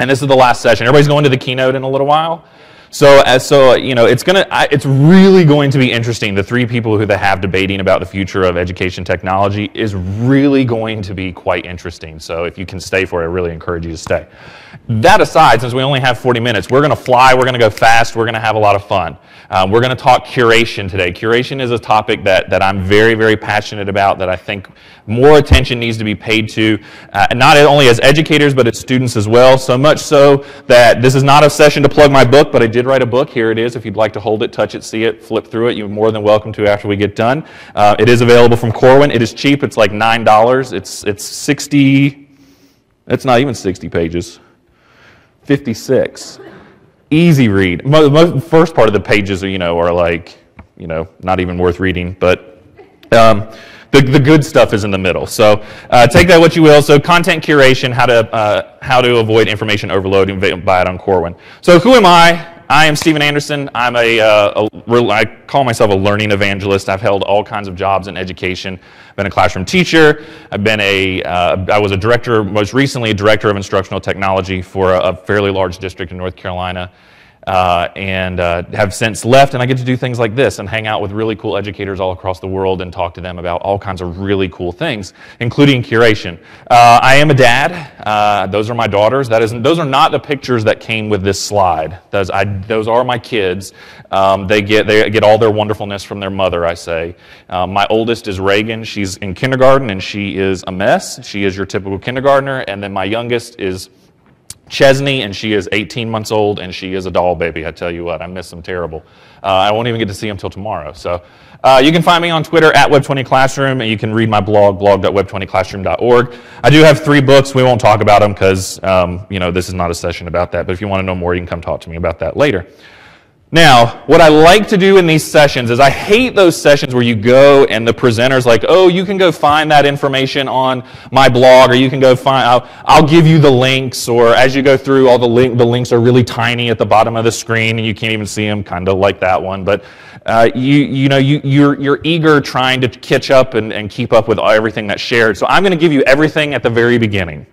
And this is the last session. Everybody's going to the keynote in a little while. So you know, it's really going to be interesting. The three people who they have debating about the future of education technology is really going to be quite interesting. So if you can stay for it, I really encourage you to stay. That aside, since we only have 40 minutes, we're going to fly, we're going to go fast, we're going to have a lot of fun. We're going to talk curation today. Curation is a topic that I'm very, very passionate about, that I think more attention needs to be paid to, not only as educators, but as students as well. So much so that this is not a session to plug my book, but I did write a book. Here it is. If you'd like to hold it, touch it, see it, flip through it, you're more than welcome to after we get done. It is available from Corwin. It is cheap. It's like $9. It's 60, it's not even 60 pages. 56. Easy read. The first part of the pages are like, not even worth reading, but the good stuff is in the middle. So take that what you will. So content curation, how to avoid information overload, and buy it on Corwin. So who am I? I am Stephen Anderson. I'm I call myself a learning evangelist. I've held all kinds of jobs in education. I've been a classroom teacher. I was a director, most recently a director of instructional technology for a fairly large district in North Carolina. And have since left, and I get to do things like this and hang out with really cool educators all across the world and talk to them about all kinds of really cool things, including curation. I am a dad. Those are my daughters. Those are not the pictures that came with this slide. Those are my kids. They get all their wonderfulness from their mother, I say. My oldest is Reagan. She's in kindergarten, and she is a mess. She is your typical kindergartner. And then my youngest is Chesney, and she is 18 months old, and she is a doll baby. I tell you what, I miss them terrible. I won't even get to see them till tomorrow. So you can find me on Twitter at Web20Classroom, and you can read my blog.web20classroom.org. I do have 3 books. We won't talk about them because this is not a session about that. But if you want to know more, you can come talk to me about that later. Now, what I like to do in these sessions is I hate those sessions where you go and the presenter's like, oh, you can go find that information on my blog, or you can go find, I'll give you the links, or as you go through, all the links are really tiny at the bottom of the screen and you can't even see them, kind of like that one. But you're eager trying to catch up and keep up with everything that's shared. So I'm going to give you everything at the very beginning.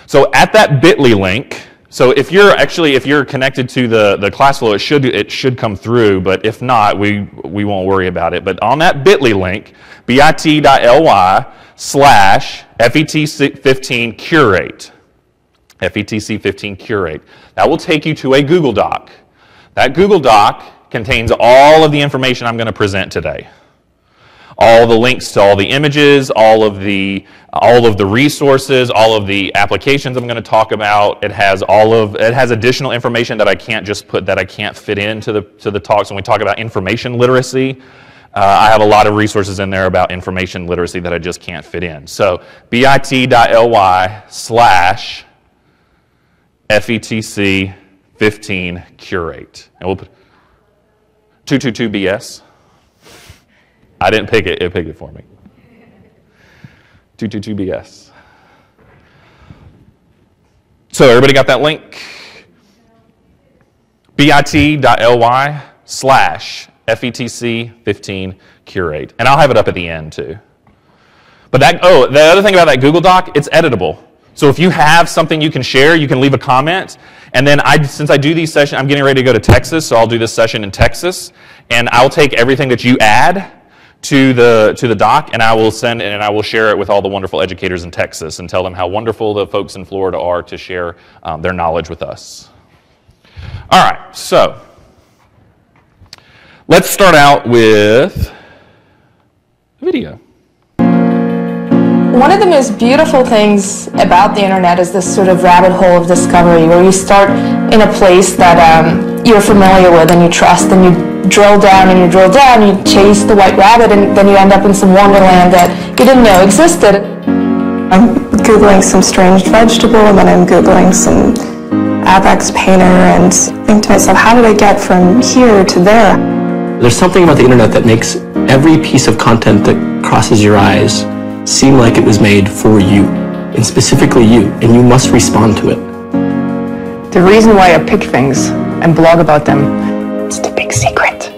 So at that bit.ly link, so if you're connected to the class flow, it should come through, but if not, we won't worry about it. But on that bit.ly link, bit.ly/FETC15 curate, FETC15 curate, that will take you to a Google Doc. That Google Doc contains all of the information I'm going to present today. All the links to all the images, all of the resources, all of the applications I'm going to talk about. It has additional information that I can't fit into the talks. When we talk about information literacy, I have a lot of resources in there about information literacy that I just can't fit in. So bit.ly/FETC15 curate. And we'll put 222BS. I didn't pick it, it picked it for me. 222BS. So everybody got that link? bit.ly/FETC15 curate. And I'll have it up at the end too. But the other thing about that Google Doc, it's editable. So if you have something you can share, you can leave a comment. And then since I do these sessions, I'm getting ready to go to Texas, so I'll do this session in Texas. And I'll take everything that you add to the doc, and I will share it with all the wonderful educators in Texas and tell them how wonderful the folks in Florida are to share their knowledge with us. All right, so let's start out with video. One of the most beautiful things about the internet is this sort of rabbit hole of discovery, where you start in a place that you're familiar with and you trust, and you drill down and you drill down, you chase the white rabbit, and then you end up in some wonderland that you didn't know existed. I'm Googling some strange vegetable, and then I'm Googling some Apex painter, and think to myself, how did I get from here to there? There's something about the internet that makes every piece of content that crosses your eyes seem like it was made for you, and specifically you, and you must respond to it. The reason why I pick things and blog about them, it's the big secret.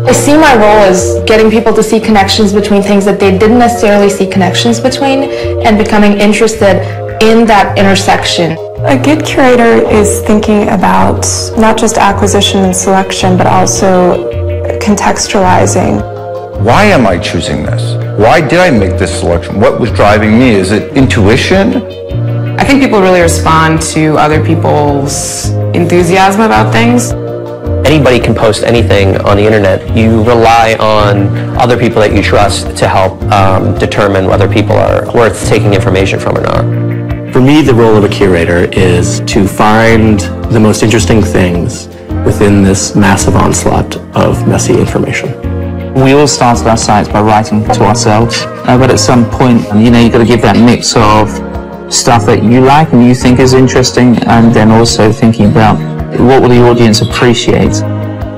I see my role as getting people to see connections between things that they didn't necessarily see connections between, and becoming interested in that intersection. A good curator is thinking about not just acquisition and selection, but also contextualizing. Why am I choosing this? Why did I make this selection? What was driving me? Is it intuition? I think people really respond to other people's enthusiasm about things. Anybody can post anything on the internet. You rely on other people that you trust to help determine whether people are worth taking information from or not. For me, the role of a curator is to find the most interesting things within this massive onslaught of messy information. We all started our sites by writing to ourselves, but at some point, you've got to give that mix of stuff that you like and you think is interesting, and then also thinking about what will the audience appreciate.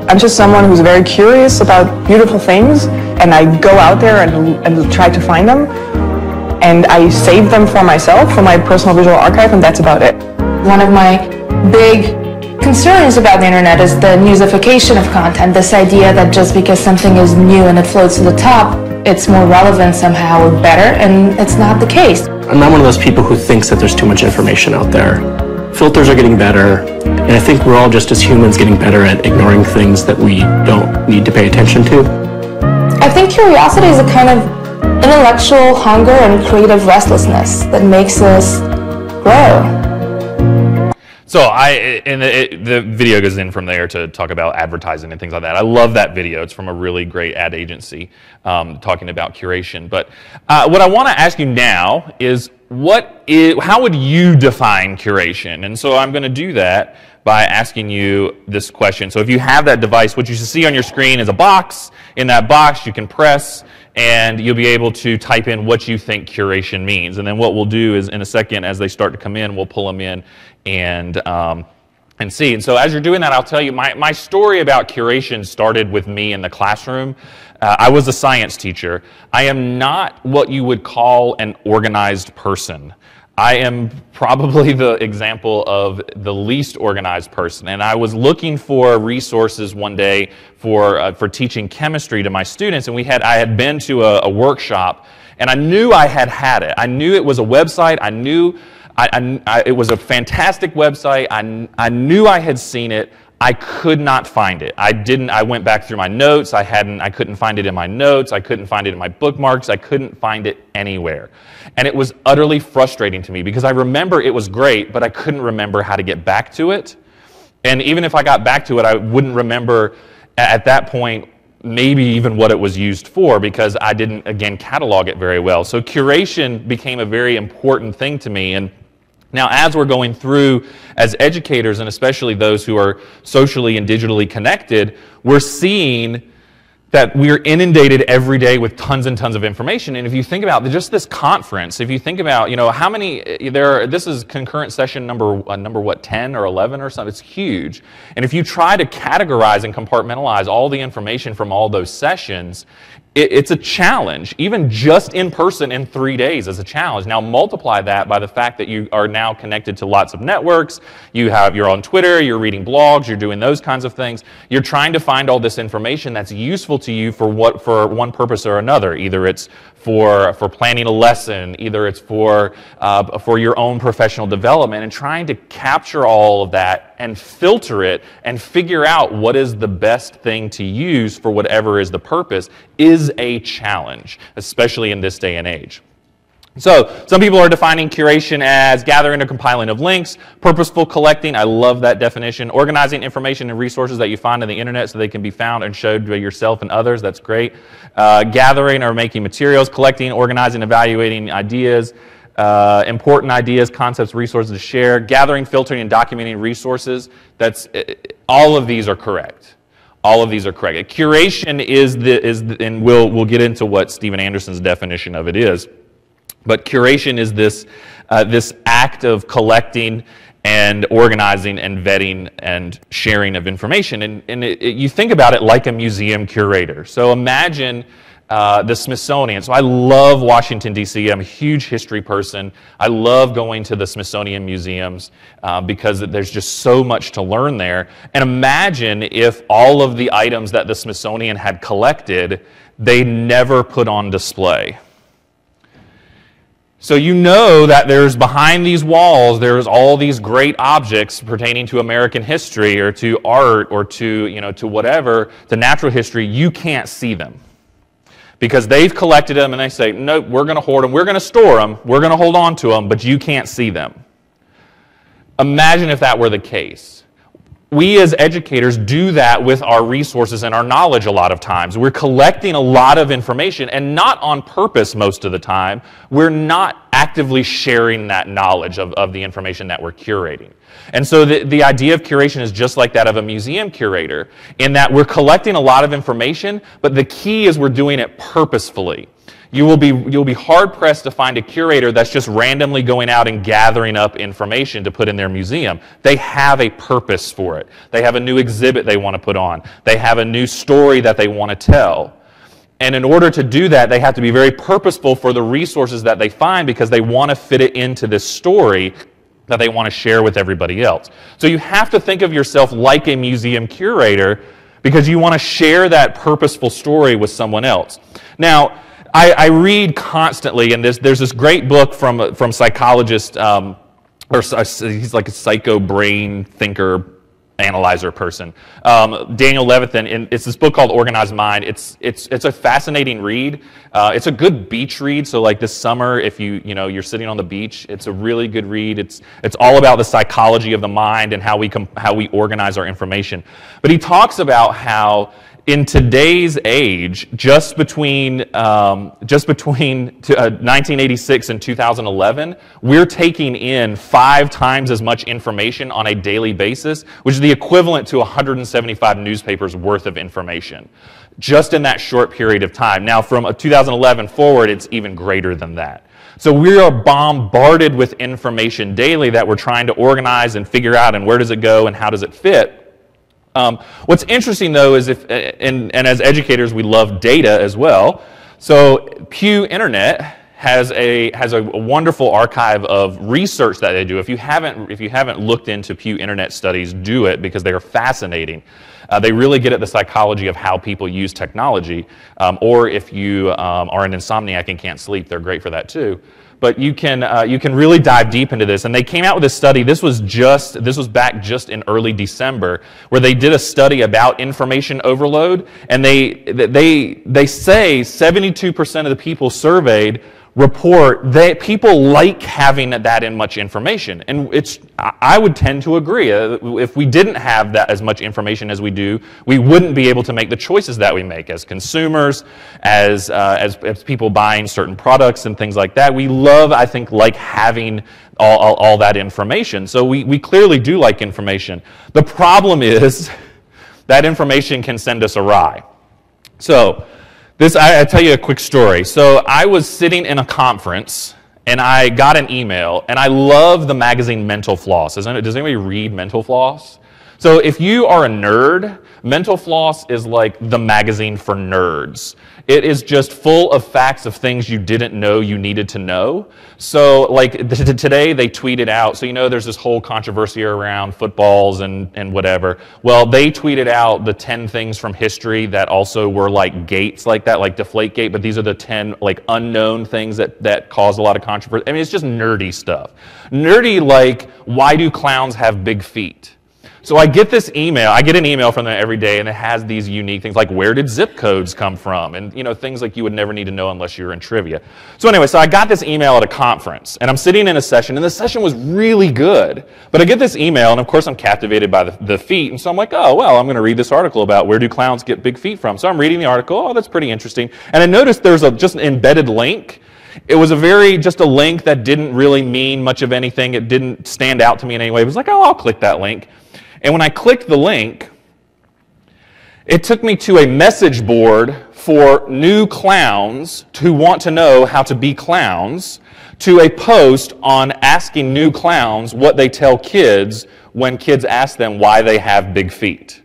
I'm just someone who's very curious about beautiful things, and I go out there and try to find them, and I save them for myself, for my personal visual archive, and that's about it. One of my big concerns about the internet is the newsification of content, this idea that just because something is new and it floats to the top, it's more relevant somehow or better, and it's not the case. I'm not one of those people who thinks that there's too much information out there. Filters are getting better, and I think we're all just as humans getting better at ignoring things that we don't need to pay attention to. I think curiosity is a kind of intellectual hunger and creative restlessness that makes us grow. So the video goes in from there to talk about advertising and things like that. I love that video. It's from a really great ad agency talking about curation. But what I want to ask you now is, how would you define curation? And so I'm going to do that by asking you this question. So if you have that device, what you should see on your screen is a box. In that box, you can press, and you'll be able to type in what you think curation means. And then what we'll do is, in a second, as they start to come in, we'll pull them in and see. And so as you're doing that, I'll tell you, my story about curation started with me in the classroom. I was a science teacher. I am not what you would call an organized person. I am probably the example of the least organized person, and I was looking for resources one day for teaching chemistry to my students, and I had been to a workshop, and I knew I had it. I knew it was a website. I knew it was a fantastic website. I knew I had seen it. I could not find it. I went back through my notes. I couldn't find it in my notes. I couldn't find it in my bookmarks. I couldn't find it anywhere. And it was utterly frustrating to me because I remember it was great, but I couldn't remember how to get back to it. And even if I got back to it, I wouldn't remember at that point maybe even what it was used for, because I didn't, again, catalog it very well. So curation became a very important thing to me. And now, as we're going through as educators, and especially those who are socially and digitally connected, we're seeing that we're inundated every day with tons and tons of information. And if you think about just this conference, if you think about, how many, this is concurrent session number 10 or 11 or something, it's huge. And if you try to categorize and compartmentalize all the information from all those sessions, it's a challenge. Even just in person in 3 days is a challenge. Now multiply that by the fact that you are now connected to lots of networks. You're on Twitter, you're reading blogs, you're doing those kinds of things. You're trying to find all this information that's useful to you for one purpose or another. Either it's for planning a lesson, either it's for your own professional development, and trying to capture all of that and filter it and figure out what is the best thing to use for whatever is the purpose is a challenge, especially in this day and age. So some people are defining curation as gathering or compiling of links, purposeful collecting, I love that definition, organizing information and resources that you find on the internet so they can be found and showed by yourself and others, that's great. Gathering or making materials, collecting, organizing, evaluating ideas, important ideas, concepts, resources to share, gathering, filtering, and documenting resources. All of these are correct. All of these are correct. Curation and we'll get into what Steven Anderson's definition of it is. But curation is this act of collecting and organizing and vetting and sharing of information. And you think about it like a museum curator. So imagine the Smithsonian. So I love Washington, D.C. I'm a huge history person. I love going to the Smithsonian museums because there's just so much to learn there. And imagine if all of the items that the Smithsonian had collected, they never put on display. So you know that there's behind these walls, there's all these great objects pertaining to American history or to art or to, to whatever, to natural history. You can't see them because they've collected them and they say, nope, we're going to hoard them, we're going to store them, we're going to hold on to them, but you can't see them. Imagine if that were the case. We as educators do that with our resources and our knowledge a lot of times. We're collecting a lot of information, and not on purpose most of the time. We're not actively sharing that knowledge of the information that we're curating. And so the idea of curation is just like that of a museum curator, in that we're collecting a lot of information, but the key is we're doing it purposefully. You'll be hard-pressed to find a curator that's just randomly going out and gathering up information to put in their museum. They have a purpose for it. They have a new exhibit they want to put on. They have a new story that they want to tell. And in order to do that, they have to be very purposeful for the resources that they find because they want to fit it into this story that they want to share with everybody else. So you have to think of yourself like a museum curator because you want to share that purposeful story with someone else. Now, I read constantly, and there's this great book from psychologist, or he's like a psycho brain thinker, analyzer person, Daniel Levithan, and it's this book called Organized Mind. It's a fascinating read. It's a good beach read. So like this summer, if you're sitting on the beach, it's a really good read. It's all about the psychology of the mind and how we organize our information. But he talks about how in today's age, just between 1986 and 2011, we're taking in 5 times as much information on a daily basis, which is the equivalent to 175 newspapers worth of information, just in that short period of time. Now, from 2011 forward, it's even greater than that. So we are bombarded with information daily that we're trying to organize and figure out, and where does it go and how does it fit. What's interesting though is and as educators we love data as well. So Pew Internet has a wonderful archive of research that they do. If you haven't looked into Pew Internet studies, do it because they are fascinating. They really get at the psychology of how people use technology. Or if you are an insomniac and can't sleep, they're great for that too. But you can really dive deep into this. And they came out with a study. This was back just in early December, where they did a study about information overload. And they say 72% of the people surveyed report that people like having that much information. And I would tend to agree. If we didn't have that as much information as we do, we wouldn't be able to make the choices that we make as consumers, as people buying certain products and things like that. We love, I think, like having all that information. So we clearly do like information. The problem is that information can send us awry. So I'll tell you a quick story. So I was sitting in a conference, and I got an email, and I love the magazine Mental Floss. Does anybody read Mental Floss? So if you are a nerd, Mental Floss is like the magazine for nerds. It is just full of facts of things you didn't know you needed to know. So like today they tweeted out, so there's this whole controversy around footballs and whatever. Well, they tweeted out the 10 things from history that also were like gates like that, like Deflategate, but these are the 10 like unknown things that caused a lot of controversy. I mean, it's just nerdy stuff. Nerdy like, why do clowns have big feet? So I get an email from them every day, and it has these unique things like, where did zip codes come from? And things like you would never need to know unless you were in trivia. So anyway, so I got this email at a conference, and I'm sitting in a session, and the session was really good. But I get this email, and of course I'm captivated by the feet, and so I'm like, oh, well, I'm going to read this article about where do clowns get big feet from. So I'm reading the article, oh, that's pretty interesting. And I noticed there's just an embedded link. It was just a link that didn't really mean much of anything. It didn't stand out to me in any way. It was like, oh, I'll click that link. And when I clicked the link, it took me to a message board for new clowns who want to know how to be clowns, to a post on asking new clowns what they tell kids when kids ask them why they have big feet.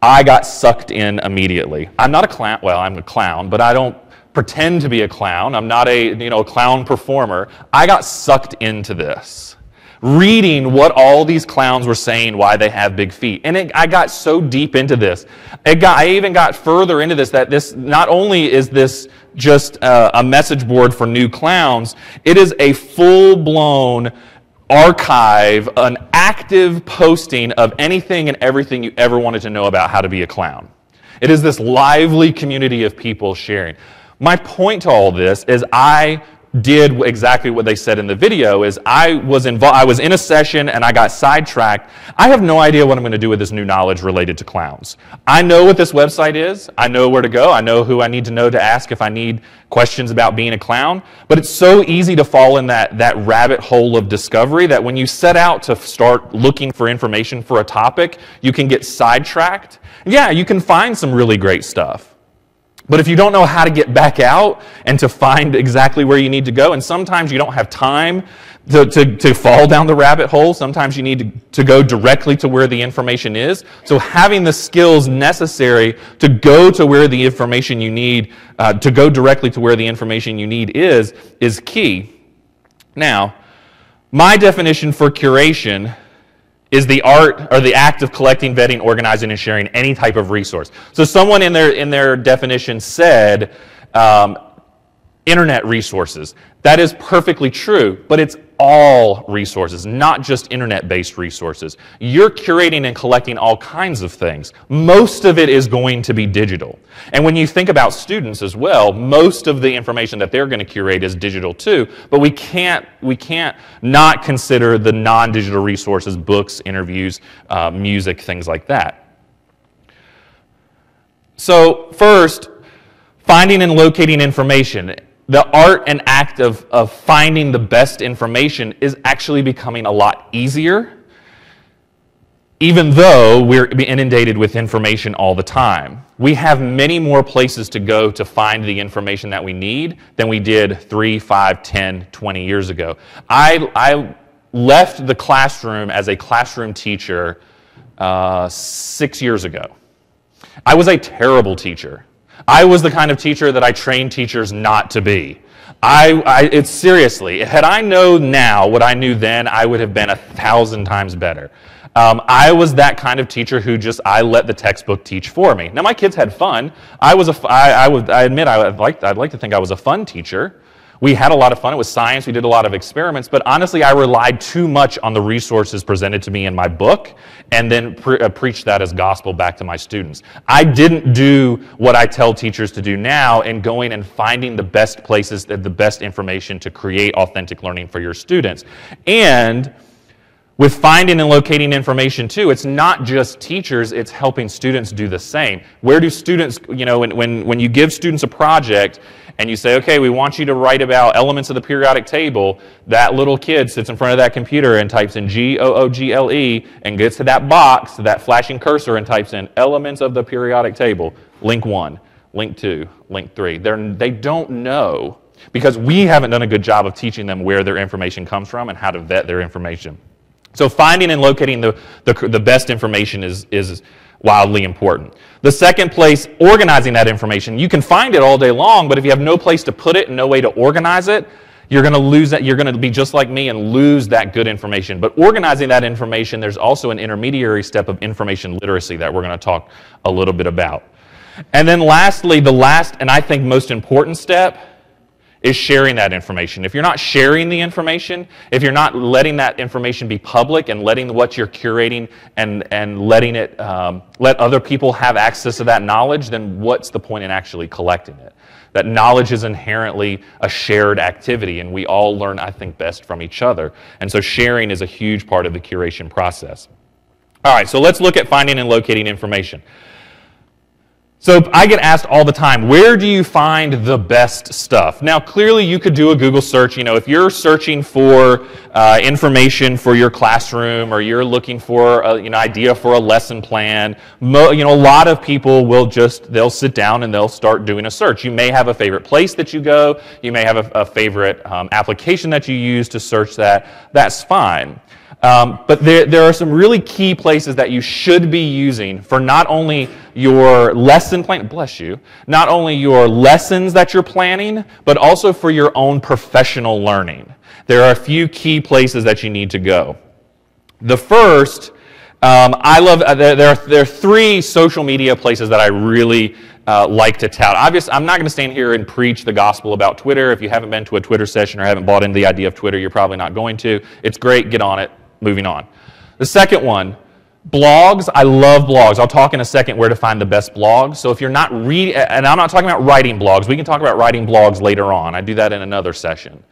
I got sucked in immediately. I'm not a clown. Well, I'm a clown, but I don't pretend to be a clown. I'm not a clown performer. I got sucked into this. reading what all these clowns were saying, why they have big feet. And I got so deep into this. I even got further into this, that this not only is this just a message board for new clowns, it is a full-blown archive, an active posting of anything and everything you ever wanted to know about how to be a clown. It is this lively community of people sharing. My point to all this is I did exactly what they said in the video. Is I was in a session and I got sidetracked. I have no idea what I'm going to do with this new knowledge related to clowns. I know what this website is. I know where to go. I know who I need to know to ask if I need questions about being a clown. But it's so easy to fall in that rabbit hole of discovery that when you set out to start looking for information for a topic, you can get sidetracked. Yeah, you can find some really great stuff. But if you don't know how to get back out and to find exactly where you need to go, and sometimes you don't have time to fall down the rabbit hole, sometimes you need to go directly to where the information is. So having the skills necessary to go to where the information you need, to go directly to where the information you need is key. Now, my definition for curation is the art or the act of collecting, vetting, organizing, and sharing any type of resource. So someone in their definition said internet resources. That is perfectly true, but it's all resources, not just internet-based resources. You're curating and collecting all kinds of things. Most of it is going to be digital. And when you think about students as well, most of the information that they're going to curate is digital too, but we can't not consider the non-digital resources, books, interviews, music, things like that. So first, finding and locating information. The art and act of finding the best information is actually becoming a lot easier, even though we're inundated with information all the time. We have many more places to go to find the information that we need than we did 3, 5, 10, 20 years ago. I left the classroom as a classroom teacher 6 years ago. I was a terrible teacher. I was the kind of teacher that I trained teachers not to be. It's seriously, had I known now what I knew then, I would have been 1,000 times better. I was that kind of teacher who I let the textbook teach for me. Now my kids had fun. I admit I'd like to think I was a fun teacher. We had a lot of fun. It was science. We did a lot of experiments. But honestly, I relied too much on the resources presented to me in my book and then preached that as gospel back to my students. I didn't do what I tell teachers to do now in going and finding the best places, the best information to create authentic learning for your students. And with finding and locating information too, it's not just teachers, it's helping students do the same. Where do students, when you give students a project and you say, okay, we want you to write about elements of the periodic table, that little kid sits in front of that computer and types in Google and gets to that box, that flashing cursor, and types in elements of the periodic table, link 1, link 2, link 3. They don't know because we haven't done a good job of teaching them where their information comes from and how to vet their information. So finding and locating the best information is wildly important. The second place, organizing that information. You can find it all day long, but if you have no place to put it and no way to organize it, you're going to lose that. You're going to be just like me and lose that good information. But organizing that information, there's also an intermediary step of information literacy that we're going to talk a little bit about. And then lastly, the last and I think most important step is sharing that information. If you're not sharing the information, if you're not letting that information be public and letting what you're curating and letting it let other people have access to that knowledge, then what's the point in actually collecting it? That knowledge is inherently a shared activity, and we all learn, I think, best from each other. And so sharing is a huge part of the curation process. All right, so let's look at finding and locating information. So I get asked all the time, where do you find the best stuff? Now, clearly you could do a Google search. If you're searching for information for your classroom or you're looking for an idea for a lesson plan, a lot of people they'll sit down and they'll start doing a search. You may have a favorite place that you go. You may have a favorite application that you use to search that. That's fine. But there are some really key places that you should be using for not only your lesson plan, bless you, not only your lessons that you're planning, but also for your own professional learning. There are a few key places that you need to go. The first, I love, there are 3 social media places that I really like to tout. Obviously, I'm not going to stand here and preach the gospel about Twitter. If you haven't been to a Twitter session or haven't bought into the idea of Twitter, you're probably not going to. It's great, get on it, moving on. The second one, blogs. I love blogs. I'll talk in a second where to find the best blogs. So if you're not reading, and I'm not talking about writing blogs. We can talk about writing blogs later on. I do that in another session.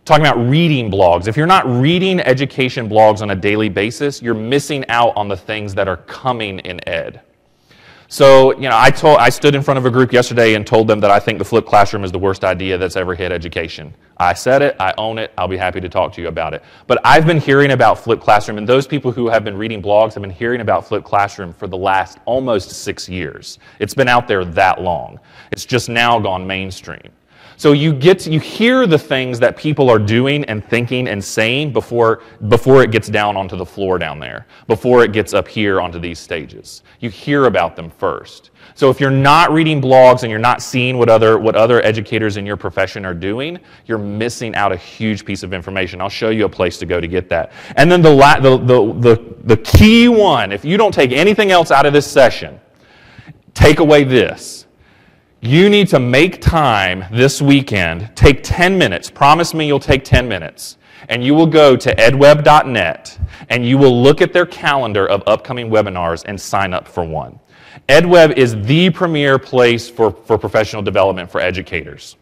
Talking about reading blogs. If you're not reading education blogs on a daily basis, you're missing out on the things that are coming in ed. So, I stood in front of a group yesterday and told them that I think the flipped classroom is the worst idea that's ever hit education. I said it, I own it, I'll be happy to talk to you about it. But I've been hearing about flipped classroom, and those people who have been reading blogs have been hearing about flipped classroom for the last almost 6 years. It's been out there that long. It's just now gone mainstream. So you hear the things that people are doing and thinking and saying before it gets down onto the floor down there, before it gets up here onto these stages. You hear about them first. So if you're not reading blogs and you're not seeing what other educators in your profession are doing, you're missing out a huge piece of information. I'll show you a place to go to get that. And then the key one, if you don't take anything else out of this session, take away this. You need to make time this weekend, take 10 minutes, promise me you'll take 10 minutes, and you will go to edweb.net and you will look at their calendar of upcoming webinars and sign up for one. EdWeb is the premier place for professional development for educators.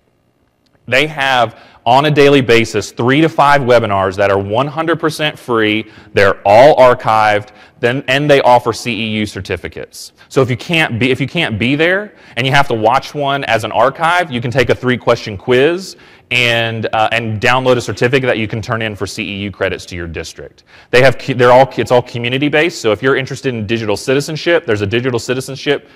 They have, on a daily basis, 3 to 5 webinars that are 100% free. They're all archived, and they offer CEU certificates. So if you can't be there and you have to watch one as an archive, you can take a 3-question quiz and download a certificate that you can turn in for CEU credits to your district. It's all community based. So if you're interested in digital citizenship, there's a digital citizenship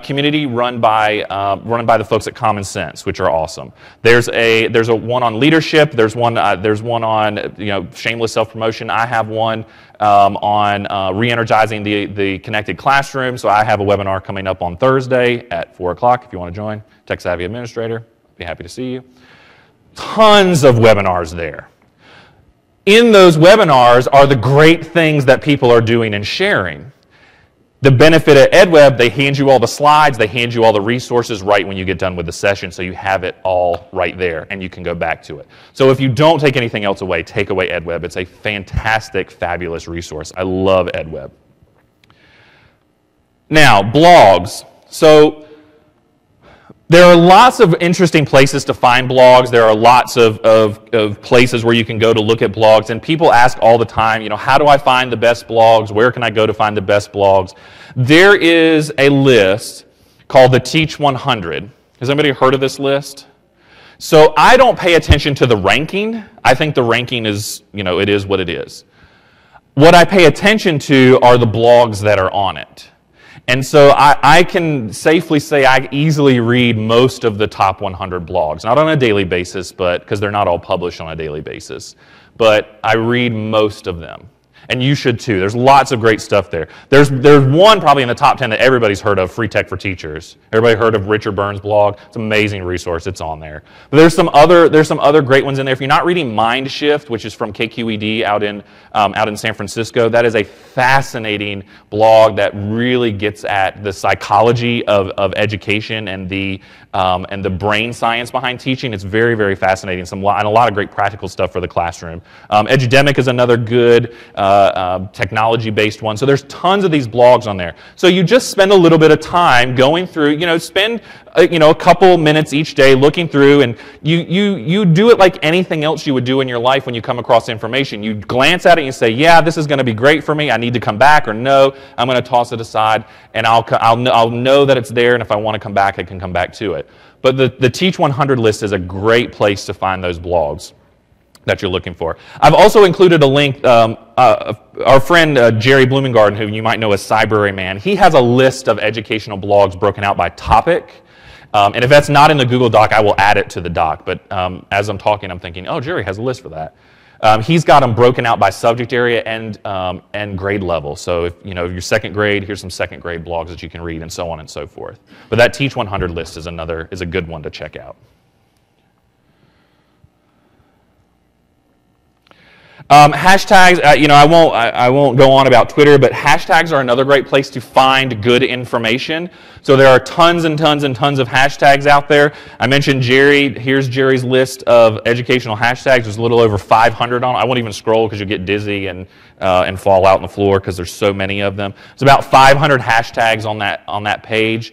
community run by the folks at Common Sense, which are awesome. There's a one on leadership. There's one on shameless self-promotion. I have one on re-energizing the connected classroom. So I have a webinar coming up on Thursday at 4 o'clock. If you want to join, Tech Savvy Administrator, be happy to see you. Tons of webinars there. In those webinars are the great things that people are doing and sharing. The benefit at EdWeb, they hand you all the slides, they hand you all the resources right when you get done with the session, so you have it all right there and you can go back to it. So if you don't take anything else away, take away EdWeb. It's a fantastic, fabulous resource. I love EdWeb. Now, blogs. So there are lots of interesting places to find blogs. There are lots of places where you can go to look at blogs. And people ask all the time, how do I find the best blogs? Where can I go to find the best blogs? There is a list called the Teach 100. Has anybody heard of this list? So I don't pay attention to the ranking. I think the ranking is, it is what it is. What I pay attention to are the blogs that are on it. And so I can safely say I easily read most of the top 100 blogs, not on a daily basis, but because they're not all published on a daily basis. But I read most of them. And you should too. There's lots of great stuff there. There's one probably in the top 10 that everybody's heard of, Free Tech for Teachers. Everybody heard of Richard Burns' blog? It's an amazing resource. It's on there. But there's some other great ones in there. If you're not reading Mind Shift, which is from KQED out in San Francisco, that is a fascinating blog that really gets at the psychology of education and the brain science behind teaching. It's very, very fascinating. And a lot of great practical stuff for the classroom. Edudemic is another good technology-based one. So there's tons of these blogs on there. So you just spend a little bit of time going through, spend a couple minutes each day looking through, and you do it like anything else you would do in your life when you come across information. You glance at it and you say, yeah, this is going to be great for me. I need to come back, or no, I'm going to toss it aside, and I'll know that it's there, and if I want to come back, I can come back to it. But the Teach 100 list is a great place to find those blogs that you're looking for. I've also included a link. Our friend Jerry Blumengarden, who you might know as Cybrary Man, he has a list of educational blogs broken out by topic. And if that's not in the Google Doc, I will add it to the doc. But as I'm talking, I'm thinking, oh, Jerry has a list for that. He's got them broken out by subject area and grade level. So if your second grade, here's some second grade blogs that you can read, and so on and so forth. But that Teach 100 list is a good one to check out. Hashtags, I won't go on about Twitter, but hashtags are another great place to find good information. So there are tons and tons and tons of hashtags out there. I mentioned Jerry. Here's Jerry's list of educational hashtags. There's a little over 500 on it. I won't even scroll because you'll get dizzy and fall out on the floor because there's so many of them. It's about 500 hashtags on that page.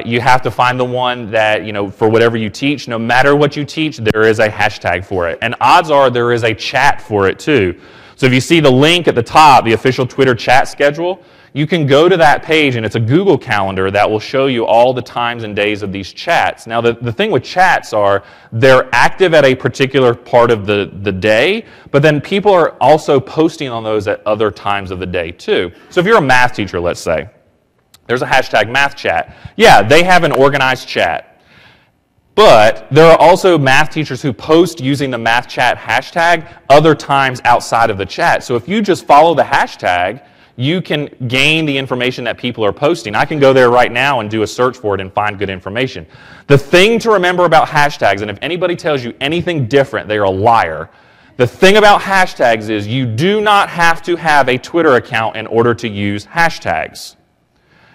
You have to find the one that, for whatever you teach, no matter what you teach, there is a hashtag for it. And odds are there is a chat for it too. So if you see the link at the top, the official Twitter chat schedule, you can go to that page, and it's a Google Calendar that will show you all the times and days of these chats. Now, the thing with chats are they're active at a particular part of the day, but then people are also posting on those at other times of the day too. So if you're a math teacher, let's say, there's a hashtag math chat. Yeah, they have an organized chat. But there are also math teachers who post using the math chat hashtag other times outside of the chat. So if you just follow the hashtag, you can gain the information that people are posting. I can go there right now and do a search for it and find good information. The thing to remember about hashtags, and if anybody tells you anything different, they are a liar. The thing about hashtags is you do not have to have a Twitter account in order to use hashtags.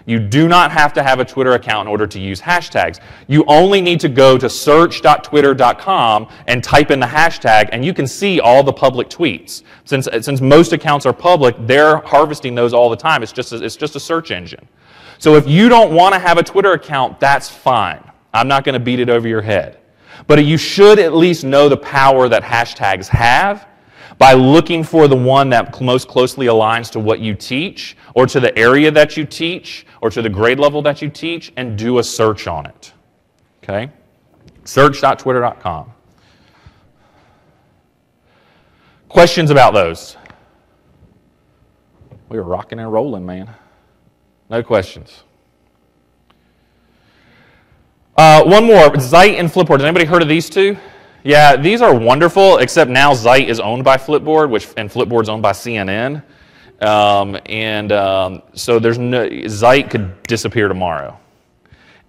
You do not have to have a Twitter account in order to use hashtags. You only need to go to search.twitter.com and type in the hashtag, and you can see all the public tweets. Since most accounts are public, they're harvesting those all the time. It's just a search engine. So if you don't want to have a Twitter account, that's fine. I'm not going to beat it over your head. But you should at least know the power that hashtags have by looking for the one that most closely aligns to what you teach, or to the area that you teach, or to the grade level that you teach, and do a search on it. Okay? Search.twitter.com. Questions about those? We were rocking and rolling, man. No questions. One more, Zite and Flipboard. Has anybody heard of these two? Yeah, these are wonderful, except now Zite is owned by Flipboard, and Flipboard's owned by CNN. So Zite could disappear tomorrow.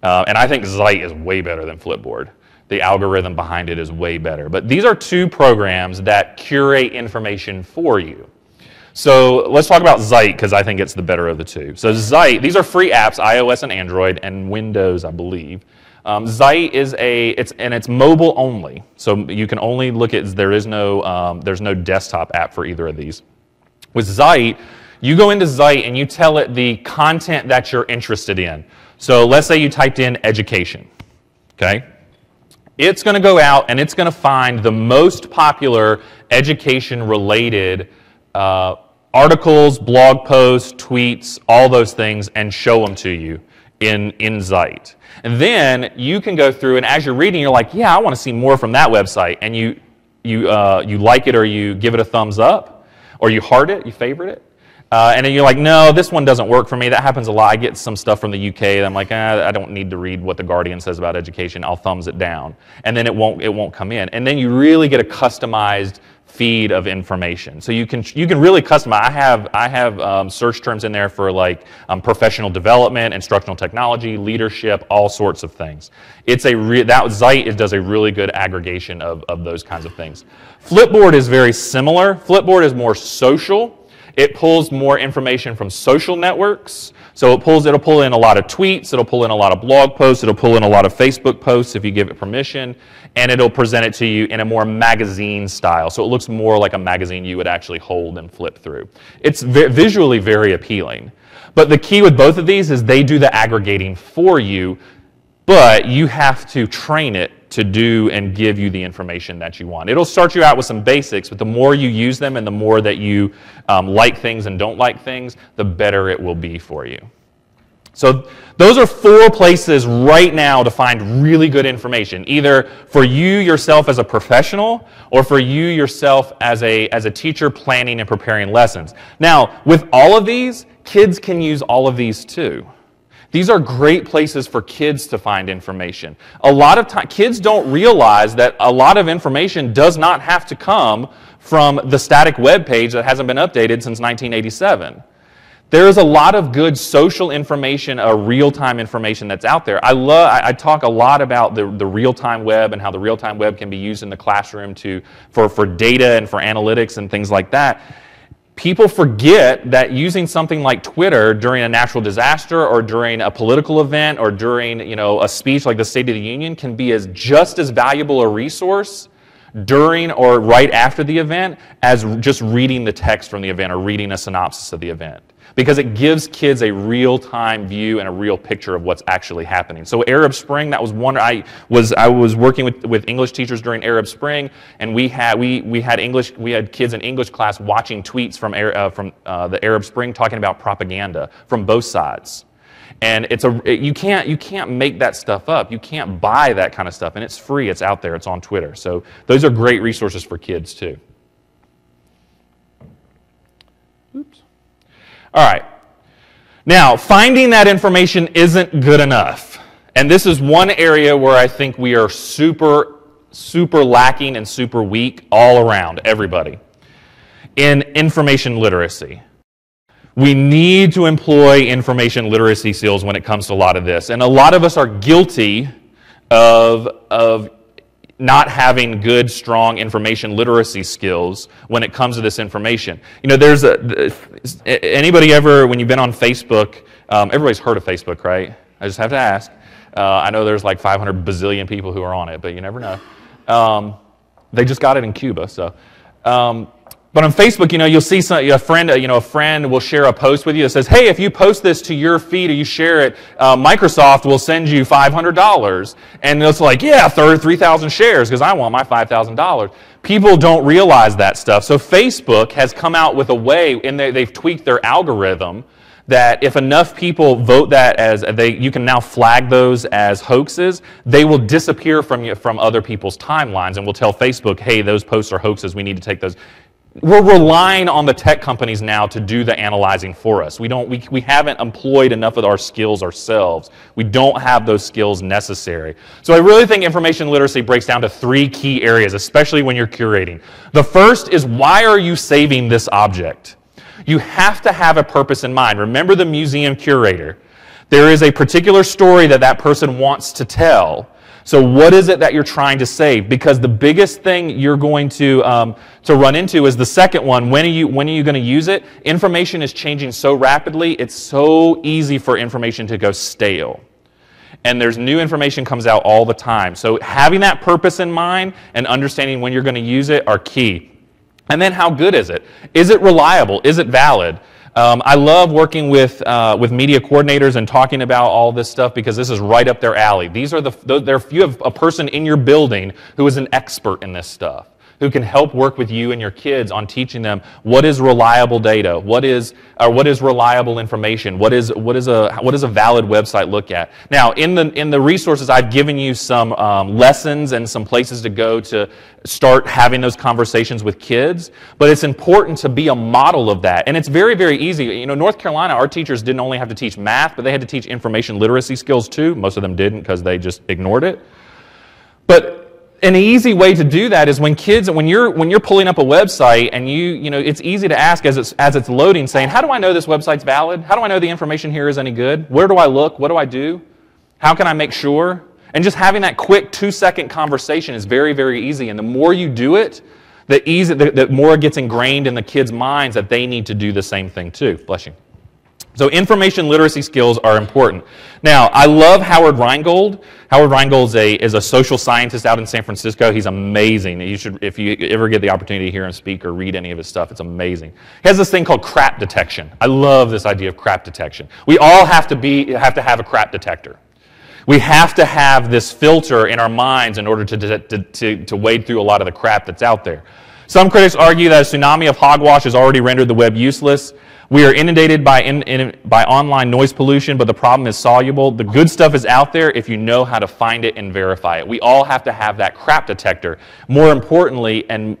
And I think Zite is way better than Flipboard. The algorithm behind it is way better. But these are two programs that curate information for you. So let's talk about Zite, because I think it's the better of the two. So Zite, these are free apps, iOS and Android, and Windows, I believe. Zite is it's mobile only, so you can only look at. There's no desktop app for either of these. With Zite, you go into Zite and you tell it the content that you're interested in. So let's say you typed in education. Okay, it's going to go out and it's going to find the most popular education-related articles, blog posts, tweets, all those things, and show them to you in Zite. And then you can go through, and as you're reading, you're like, yeah, I want to see more from that website. And you like it, or you give it a thumbs up, or you heart it, you favorite it. And then you're like, no, this one doesn't work for me. That happens a lot. I get some stuff from the UK that I'm like, I don't need to read what The Guardian says about education. I'll thumbs it down. And then it won't come in. And then you really get a customized feed of information. So you can really customize. I have search terms in there for like professional development, instructional technology, leadership, all sorts of things. Zite does a really good aggregation of those kinds of things. Flipboard is very similar. Flipboard is more social. It pulls more information from social networks. So it'll pull in a lot of tweets, it'll pull in a lot of blog posts, it'll pull in a lot of Facebook posts if you give it permission, and it'll present it to you in a more magazine style. So it looks more like a magazine you would actually hold and flip through. It's visually very appealing. But the key with both of these is they do the aggregating for you, but you have to train it to do and give you the information that you want. It'll start you out with some basics, but the more you use them and the more that you like things and don't like things, the better it will be for you. So those are 4 places right now to find really good information, either for you yourself as a professional or for you yourself as a teacher planning and preparing lessons. Now, with all of these, kids can use all of these too. These are great places for kids to find information. A lot of time, kids don't realize that a lot of information does not have to come from the static web page that hasn't been updated since 1987. There is a lot of good social information, real-time information that's out there. I talk a lot about the real-time web and how the real-time web can be used in the classroom for data and for analytics and things like that. People forget that using something like Twitter during a natural disaster or during a political event or during a speech like the State of the Union can be just as valuable a resource during or right after the event as just reading the text from the event or reading a synopsis of the event. Because it gives kids a real-time view and a real picture of what's actually happening. So Arab Spring, that was one. I was working with English teachers during Arab Spring, and we had kids in English class watching tweets from the Arab Spring talking about propaganda from both sides. And you can't make that stuff up. You can't buy that kind of stuff, and it's free. It's out there. It's on Twitter. So those are great resources for kids too. Oops. All right. Now, finding that information isn't good enough. And this is one area where I think we are super lacking and super weak all around, everybody, in information literacy. We need to employ information literacy skills when it comes to a lot of this. And a lot of us are guilty of not having good, strong information literacy skills when it comes to this information. Anybody ever, when you've been on Facebook, everybody's heard of Facebook, right? I just have to ask. I know there's like 500 bazillion people who are on it, but you never know. They just got it in Cuba, so. But on Facebook, you'll see a friend will share a post with you that says, hey, if you post this to your feed or you share it, Microsoft will send you $500. And it's like, yeah, 3,000 shares because I want my $5,000. People don't realize that stuff. So Facebook has come out with a way, and they've tweaked their algorithm, that if enough people vote that you can now flag those as hoaxes, they will disappear from other people's timelines and will tell Facebook, hey, those posts are hoaxes, we need to take those. We're relying on the tech companies now to do the analyzing for us. We haven't employed enough of our skills ourselves. We don't have those skills necessary. So I really think information literacy breaks down to 3 key areas, especially when you're curating. The first is, why are you saving this object? You have to have a purpose in mind. Remember the museum curator. There is a particular story that person wants to tell. So what is it that you're trying to save? Because the biggest thing you're going to run into is the second one. When are you going to use it? Information is changing so rapidly, it's so easy for information to go stale. And there's new information comes out all the time. So having that purpose in mind and understanding when you're going to use it are key. And then how good is it? Is it reliable? Is it valid? I love working with media coordinators and talking about all this stuff because this is right up their alley. You have a person in your building who is an expert in this stuff, who can help work with you and your kids on teaching them what is reliable data, what is reliable information, what is a valid website look at. Now, in the resources, I've given you some lessons and some places to go to start having those conversations with kids, but it's important to be a model of that. And it's very, very easy. North Carolina, our teachers didn't only have to teach math, but they had to teach information literacy skills too. Most of them didn't because they just ignored it. But an easy way to do that is when you're pulling up a website and it's easy to ask as it's loading, saying, how do I know this website's valid? How do I know the information here is any good? Where do I look? What do I do? How can I make sure? And just having that quick 2-second conversation is very, very easy. And the more you do it, the more it gets ingrained in the kids' minds that they need to do the same thing too. Bless you. So information literacy skills are important. Now, I love Howard Rheingold. Howard Rheingold is a social scientist out in San Francisco. He's amazing. If you ever get the opportunity to hear him speak or read any of his stuff, it's amazing. He has this thing called crap detection. I love this idea of crap detection. We all have to have a crap detector. We have to have this filter in our minds in order to wade through a lot of the crap that's out there. Some critics argue that a tsunami of hogwash has already rendered the web useless. We are inundated by online noise pollution, but the problem is soluble. The good stuff is out there if you know how to find it and verify it. We all have to have that crap detector. More importantly, and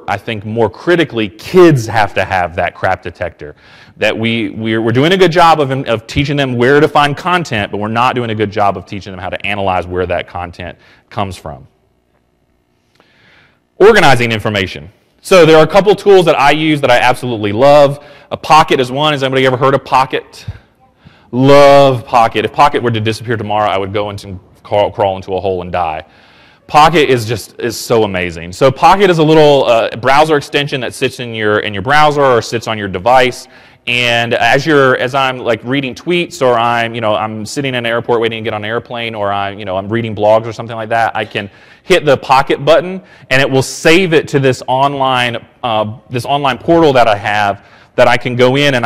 I think more critically, kids have to have that crap detector. That we're doing a good job of teaching them where to find content, but we're not doing a good job of teaching them how to analyze where that content comes from. Organizing information. So there are a couple tools that I use that I absolutely love. A Pocket is one. Has anybody ever heard of Pocket? Love Pocket. If Pocket were to disappear tomorrow, I would go and crawl into a hole and die. Pocket is so amazing. So Pocket is a little browser extension that sits in your browser or sits on your device. And as I'm like reading tweets, or I'm sitting in an airport waiting to get on an airplane, or I'm reading blogs or something like that, I can hit the Pocket button and it will save it to this online portal that I have, that I can go in and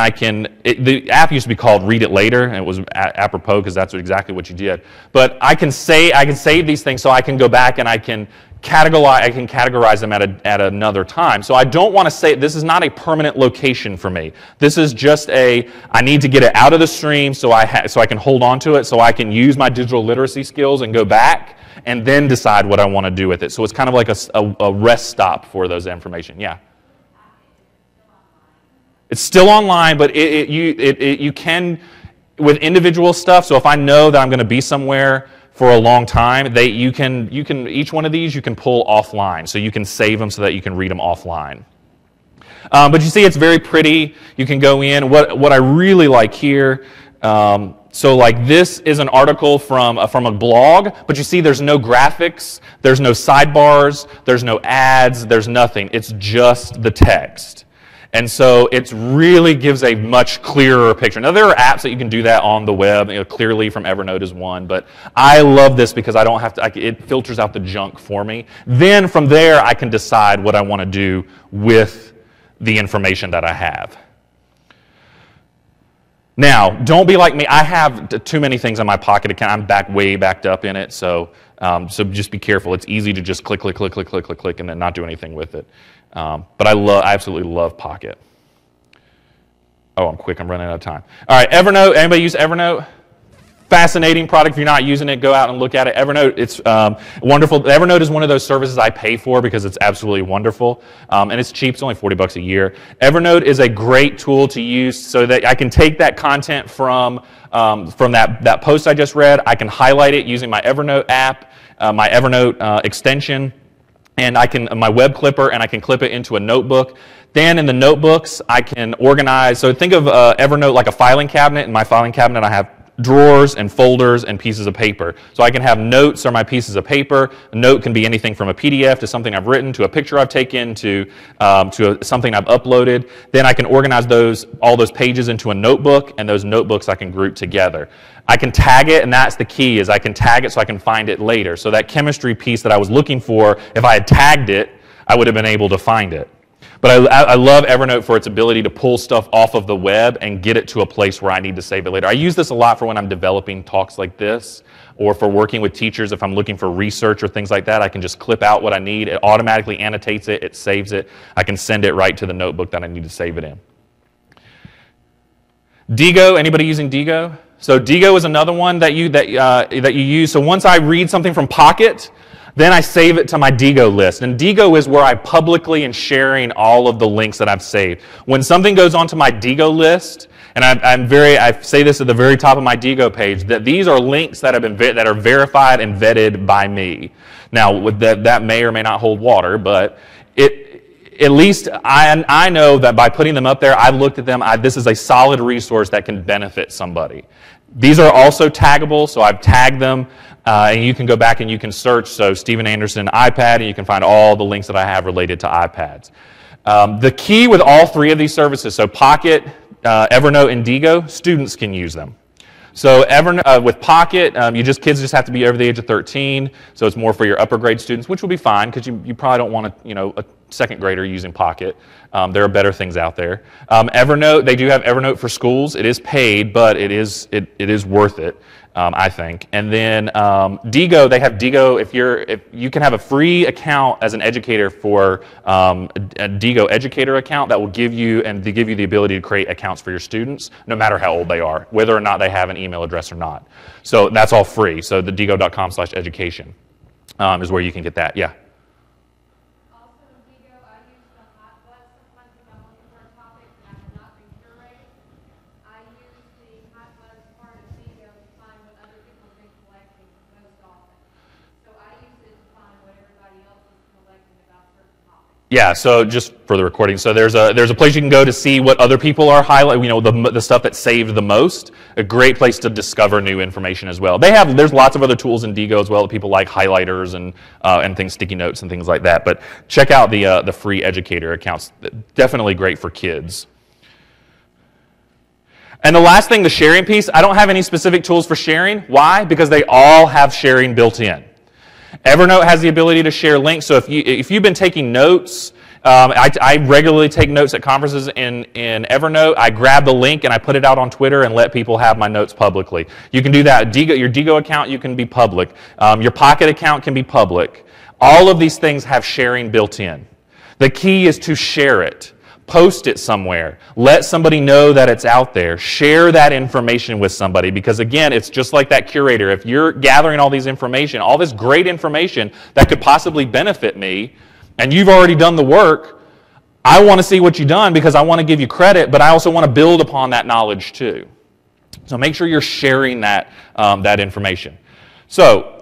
the app used to be called Read It Later, and it was apropos because that's exactly what you did. But I can save these things so I can go back and I can categorize them at another time. So I don't want to say, this is not a permanent location for me. This is just I need to get it out of the stream so I can hold on to it, so I can use my digital literacy skills and go back and then decide what I want to do with it. So it's kind of like a rest stop for those information. Yeah. It's still online, but you can, with individual stuff, so if I know that I'm going to be somewhere for a long time, you can each one of these you can pull offline, so you can save them so that you can read them offline. But you see, it's very pretty. You can go in. What I really like here, so like this is an article from a blog, but you see there's no graphics, there's no sidebars, there's no ads, there's nothing. It's just the text. And so it really gives a much clearer picture. Now, there are apps that you can do that on the web. Clearly from Evernote is one, but I love this because I don't have to, it filters out the junk for me. Then from there, I can decide what I want to do with the information that I have. Now, don't be like me. I have too many things on my Pocket account. I'm way backed up in it, so just be careful. It's easy to just click, and then not do anything with it. But I absolutely love Pocket. Oh, I'm quick. I'm running out of time. All right, Evernote. Anybody use Evernote? Fascinating product. If you're not using it, go out and look at it. Evernote, it's wonderful. Evernote is one of those services I pay for because it's absolutely wonderful. And it's cheap. It's only $40 a year. Evernote is a great tool to use so that I can take that content from that post I just read. I can highlight it using my Evernote app, my Evernote extension, and my web clipper, and I can clip it into a notebook. Then in the notebooks, I can organize. So think of Evernote like a filing cabinet. In my filing cabinet, I have drawers and folders and pieces of paper. So I can have notes or my pieces of paper. A note can be anything from a PDF to something I've written to a picture I've taken to something I've uploaded. Then I can organize all those pages into a notebook, and those notebooks I can group together. I can tag it, and that's the key, is I can tag it so I can find it later. So that chemistry piece that I was looking for, if I had tagged it, I would have been able to find it. But I love Evernote for its ability to pull stuff off of the web and get it to a place where I need to save it later. I use this a lot for when I'm developing talks like this, or for working with teachers. If I'm looking for research or things like that, I can just clip out what I need. It automatically annotates it. It saves it. I can send it right to the notebook that I need to save it in. Digo, anybody using Digo? So Digo is another one that you use. So once I read something from Pocket, then I save it to my Digo list. And Digo is where I publicly am sharing all of the links that I've saved. When something goes onto my Digo list, and I say this at the very top of my Digo page, that these are links that are verified and vetted by me. Now, that may or may not hold water, but at least I know that by putting them up there, I've looked at them. This is a solid resource that can benefit somebody. These are also taggable, so I've tagged them, and you can go back and you can search. So Stephen Anderson iPad, and you can find all the links that I have related to iPads. The key with all three of these services, so Pocket, Evernote, and Digo, students can use them. So with Pocket, kids just have to be over the age of 13, so it's more for your upper grade students, which will be fine because you probably don't want second grader using Pocket. There are better things out there. Evernote, they do have Evernote for schools. It is paid, but it is worth it, I think. And then Digo, they have Digo. If you can have a free account as an educator for a Digo educator account that will give you the ability to create accounts for your students, no matter how old they are, whether or not they have an email address or not. So that's all free. So the digo.com/education is where you can get that. Yeah. Yeah, so just for the recording, so there's a place you can go to see what other people are highlighting, the stuff that saved the most. A great place to discover new information as well. There's lots of other tools in Digo as well that people like, highlighters and things, sticky notes and things like that. But check out the free educator accounts. Definitely great for kids. And the last thing, the sharing piece. I don't have any specific tools for sharing. Why? Because they all have sharing built in. Evernote has the ability to share links, so if you've been taking notes, I regularly take notes at conferences in Evernote. I grab the link and I put it out on Twitter and let people have my notes publicly. You can do that. Your Digo account, you can be public. Your Pocket account can be public. All of these things have sharing built in. The key is to share it. Post it somewhere. Let somebody know that it's out there. Share that information with somebody, because again, it's just like that curator. If you're gathering all these information, all this great information that could possibly benefit me, and you've already done the work, I want to see what you've done because I want to give you credit, but I also want to build upon that knowledge too. So make sure you're sharing that information. So,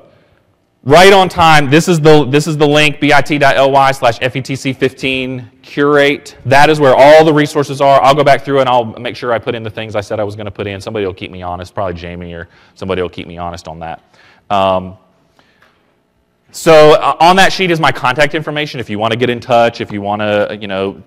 right on time, this is the link, bit.ly/FETC15 curate. That is where all the resources are. I'll go back through and I'll make sure I put in the things I said I was going to put in. Somebody will keep me honest, probably Jamie or somebody will keep me honest on that. So on that sheet is my contact information. If you want to get in touch, if you want to,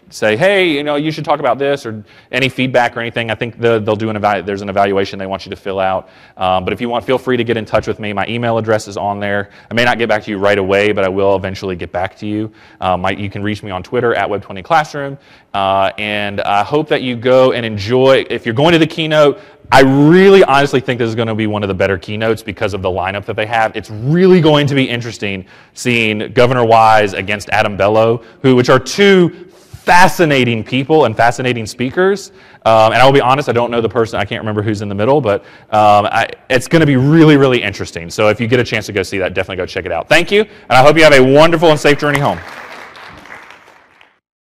say, hey, you should talk about this, or any feedback or anything, I think they'll do there's an evaluation they want you to fill out. But if you want, feel free to get in touch with me. My email address is on there. I may not get back to you right away, but I will eventually get back to you. You can reach me on Twitter at Web20Classroom. And I hope that you go and enjoy. If you're going to the keynote, I really honestly think this is going to be one of the better keynotes because of the lineup that they have. It's really going to be interesting seeing Governor Wise against Adam Bello, which are two fascinating people and fascinating speakers. And I will be honest, I don't know the person. I can't remember who's in the middle, but it's going to be really, really interesting. So if you get a chance to go see that, definitely go check it out. Thank you, and I hope you have a wonderful and safe journey home.